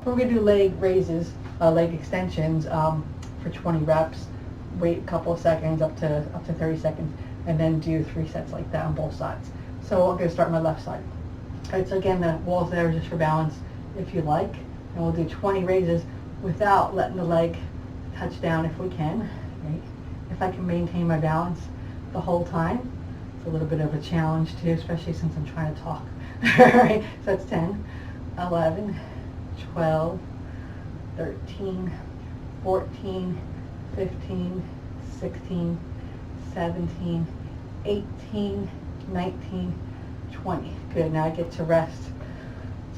we're going to do leg raises, leg extensions for 20 reps. Wait a couple of seconds, up to 30 seconds, and then do 3 sets like that on both sides. So I'm going to start my left side. All right, so again, the wall's there just for balance if you like. And we'll do 20 raises without letting the leg touch down if we can. Right? If I can maintain my balance the whole time. It's a little bit of a challenge too, especially since I'm trying to talk. All right, so that's 10, 11, 12, 13, 14, 15, 16, 17, 18, 19, 20. Good, now I get to rest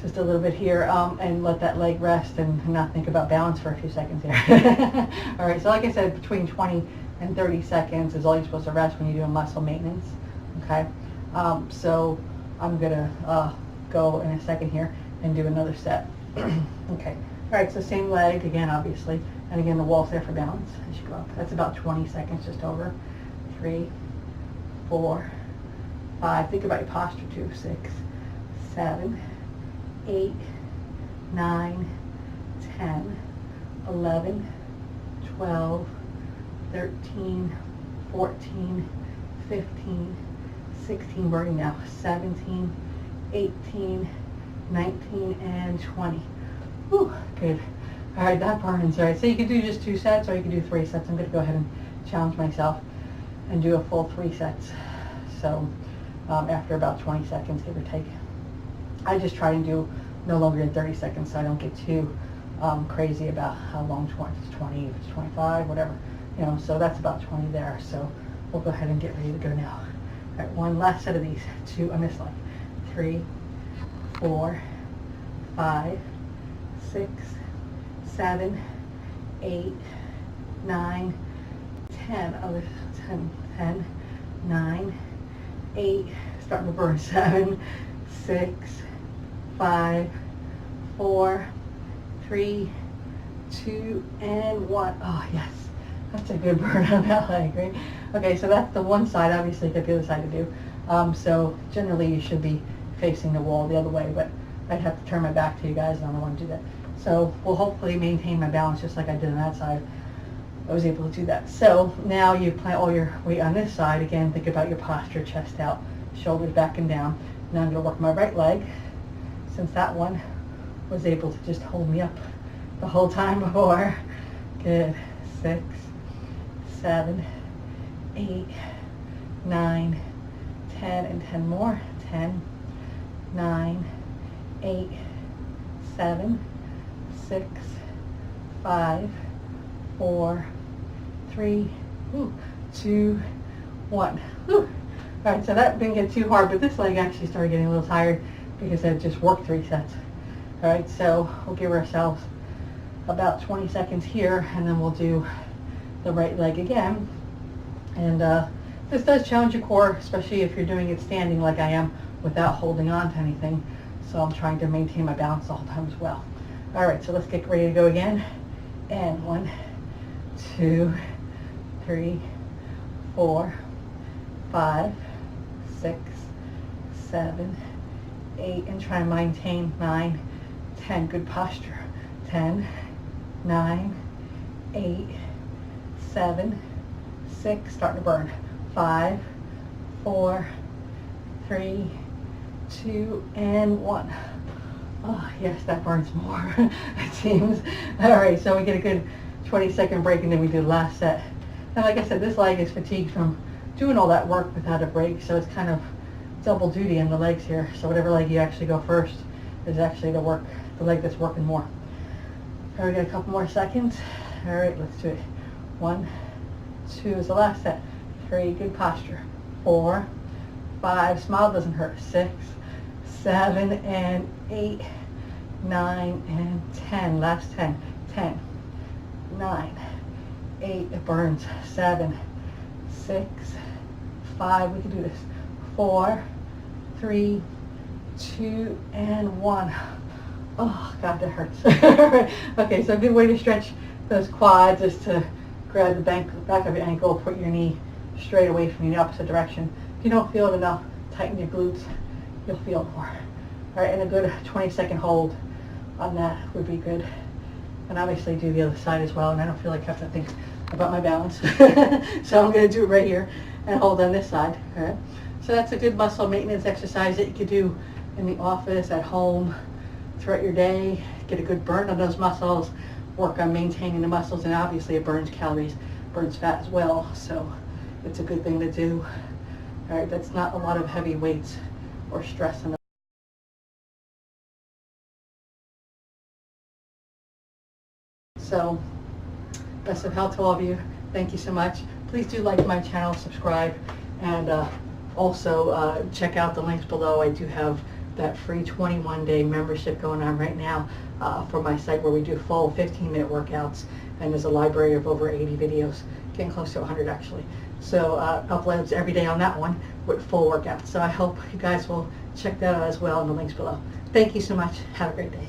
just a little bit here and let that leg rest and not think about balance for a few seconds here. All right, so like I said, between 20 and 30 seconds is all you're supposed to rest when you're doing muscle maintenance. Okay, so I'm gonna go in a second here and do another set. Okay, all right, so same leg again, obviously, and again the wall's there for balance as you go up. That's about 20 seconds, just over. 3, 4, 5. Think about your posture too. 6, 7, 8, 9, 10, 11, 12, 13, 14, 15, 16, we're now 17, 18, 19, and 20. Whew, good. All right, that burns. All right, so you could do just 2 sets or you could do 3 sets. I'm going to go ahead and challenge myself and do a full 3 sets. So after about 20 seconds, give or take. I just try and do no longer than 30 seconds so I don't get too crazy about how long, if it's 20, if it's 25, whatever. You know, so that's about 20 there. So we'll go ahead and get ready to go now. All right, one last set of these. 2, I missed like 3, 4, 5, 6, 7, 8, 9, 10. Oh, 10, 9, 8. Starting to burn. 7, 6, 5, 4, 3, 2, and 1. Oh, yes. That's a good burn on that leg, right? Okay, so that's the one side. Obviously, you got the other side to do. So generally, you should be facing the wall the other way, but I'd have to turn my back to you guys, and I don't want to do that. So we'll hopefully maintain my balance just like I did on that side. I was able to do that. So now you plant all your weight on this side. Again, think about your posture, chest out, shoulders back and down. Now I'm going to work my right leg, since that one was able to just hold me up the whole time before. Good. 6, 7, 8, 9, 10, and 10 more. 10, 9, 8, 7, 6, 5, 4, 3, 2, 1. All right, so that didn't get too hard, but this leg actually started getting a little tired because I just worked 3 sets. All right, so we'll give ourselves about 20 seconds here, and then we'll do the right leg again. And this does challenge your core, especially if you're doing it standing like I am without holding on to anything. So I'm trying to maintain my balance the whole time as well. All right, so let's get ready to go again. And 1, 2, 3, 4, 5, 6, 7, 8, and try and maintain 9, 10. Good posture. 10, 9, 8, 7, 6, starting to burn. 5, 4, 3, 2, and 1. Oh, yes, that burns more, it seems. All right, so we get a good 20-second break, and then we do the last set. And like I said, this leg is fatigued from doing all that work without a break, so it's kind of double duty on the legs here. So whatever leg you actually go first is actually the leg that's working more. All right, we got a couple more seconds. All right, let's do it. 1, 2 is the last set. 3, good posture. 4, 5, smile doesn't hurt. 6, 7, and 8, 9, and 10. Last 10. 10, 9, 8, it burns. 7, 6, 5, we can do this. 4, 3, 2, and 1. Oh, God, that hurts. Okay, so a good way to stretch those quads is to grab the back of your ankle, put your knee straight away from you in the opposite direction. If you don't feel it enough, tighten your glutes. You'll feel it more. All right, and a good 20-second hold on that would be good. And obviously do the other side as well, and I don't feel like I have to think about my balance. So I'm going to do it right here and hold on this side. All right. So that's a good muscle maintenance exercise that you could do in the office, at home, throughout your day. Get a good burn on those muscles, work on maintaining the muscles, and obviously it burns calories, burns fat as well. So it's a good thing to do. All right, that's not a lot of heavy weights or stress in the So, best of health to all of you. Thank you so much. Please do like my channel, subscribe, and also check out the links below. I do have that free 21-day membership going on right now for my site, where we do full 15-minute workouts, and there's a library of over 80 videos, getting close to 100 actually. So uploads every day on that one with full workouts. So I hope you guys will check that out as well in the links below. Thank you so much. Have a great day.